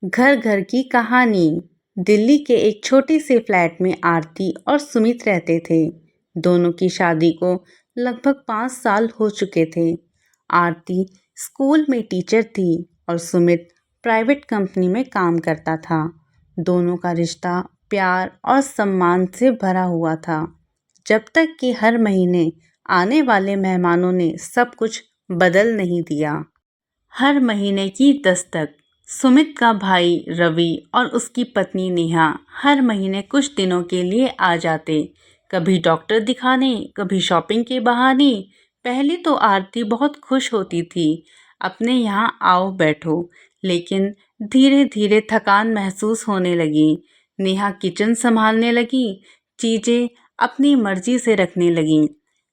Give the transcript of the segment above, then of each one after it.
घर घर की कहानी। दिल्ली के एक छोटे से फ्लैट में आरती और सुमित रहते थे। दोनों की शादी को लगभग 5 साल हो चुके थे। आरती स्कूल में टीचर थी और सुमित प्राइवेट कंपनी में काम करता था। दोनों का रिश्ता प्यार और सम्मान से भरा हुआ था, जब तक कि हर महीने आने वाले मेहमानों ने सब कुछ बदल नहीं दिया। हर महीने की दस्तक। सुमित का भाई रवि और उसकी पत्नी नेहा हर महीने कुछ दिनों के लिए आ जाते, कभी डॉक्टर दिखाने, कभी शॉपिंग के बहाने। पहले तो आरती बहुत खुश होती थी, अपने यहाँ आओ बैठो, लेकिन धीरे धीरे थकान महसूस होने लगी। नेहा किचन संभालने लगी, चीजें अपनी मर्जी से रखने लगी।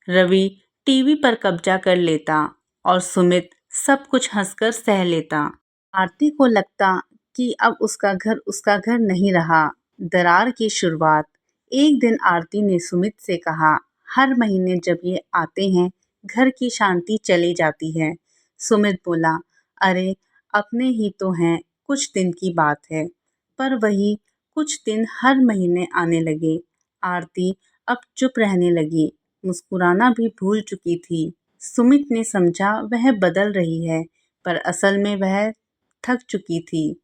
रवि टीवी पर कब्जा कर लेता और सुमित सब कुछ हंसकर सह लेता। आरती को लगता कि अब उसका घर नहीं रहा। दरार की शुरुआत। एक दिन आरती ने सुमित से कहा, हर महीने जब ये आते हैं घर की शांति चली जाती है। सुमित बोला, अरे अपने ही तो हैं, कुछ दिन की बात है। पर वही कुछ दिन हर महीने आने लगे। आरती अब चुप रहने लगी, मुस्कुराना भी भूल चुकी थी। सुमित ने समझा वह बदल रही है, पर असल में वह थक चुकी थी।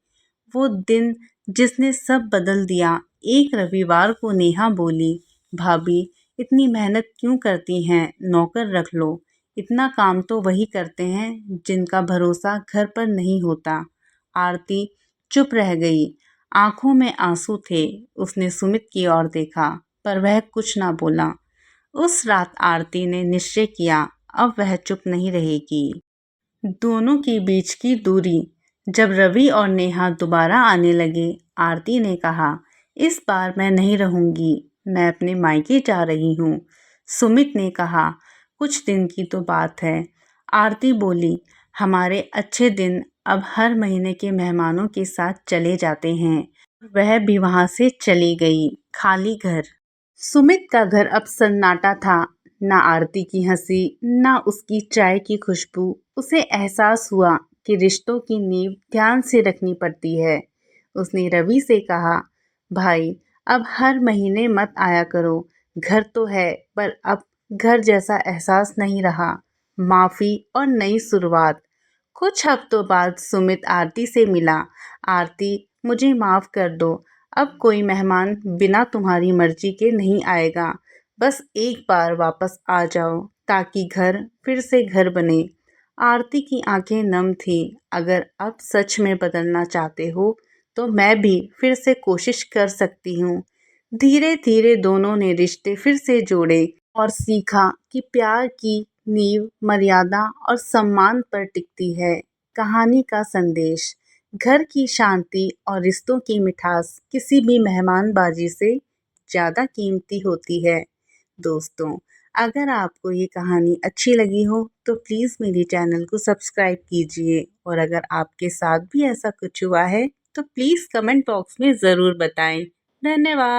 वो दिन जिसने सब बदल दिया। एक रविवार को नेहा बोली, भाभी इतनी मेहनत क्यों करती हैं, नौकर रख लो। इतना काम तो वही करते हैं जिनका भरोसा घर पर नहीं होता। आरती चुप रह गई, आंखों में आंसू थे। उसने सुमित की ओर देखा, पर वह कुछ ना बोला। उस रात आरती ने निश्चय किया, अब वह चुप नहीं रहेगी। दोनों के बीच की दूरी। जब रवि और नेहा दोबारा आने लगे, आरती ने कहा, इस बार मैं नहीं रहूंगी, मैं अपने मायके जा रही हूँ। सुमित ने कहा, कुछ दिन की तो बात है। आरती बोली, हमारे अच्छे दिन अब हर महीने के मेहमानों के साथ चले जाते हैं। वह भी वहां से चली गई। खाली घर। सुमित का घर अब सन्नाटा था। ना आरती की हंसी, ना उसकी चाय की खुशबू। उसे एहसास हुआ कि रिश्तों की नींव ध्यान से रखनी पड़ती है। उसने रवि से कहा, भाई अब हर महीने मत आया करो। घर तो है, पर अब घर जैसा एहसास नहीं रहा। माफी और नई शुरुआत। कुछ हफ्तों बाद सुमित आरती से मिला। आरती, मुझे माफ कर दो, अब कोई मेहमान बिना तुम्हारी मर्जी के नहीं आएगा। बस एक बार वापस आ जाओ, ताकि घर फिर से घर बने। आरती की आंखें नम थीं। अगर आप सच में बदलना चाहते हो, तो मैं भी फिर से कोशिश कर सकती हूँ। धीरे धीरे दोनों ने रिश्ते फिर से जोड़े और सीखा कि प्यार की नींव मर्यादा और सम्मान पर टिकती है। कहानी का संदेश। घर की शांति और रिश्तों की मिठास किसी भी मेहमानबाजी से ज़्यादा कीमती होती है। दोस्तों, अगर आपको ये कहानी अच्छी लगी हो तो प्लीज़ मेरे चैनल को सब्सक्राइब कीजिए, और अगर आपके साथ भी ऐसा कुछ हुआ है तो प्लीज़ कमेंट बॉक्स में ज़रूर बताएं। धन्यवाद।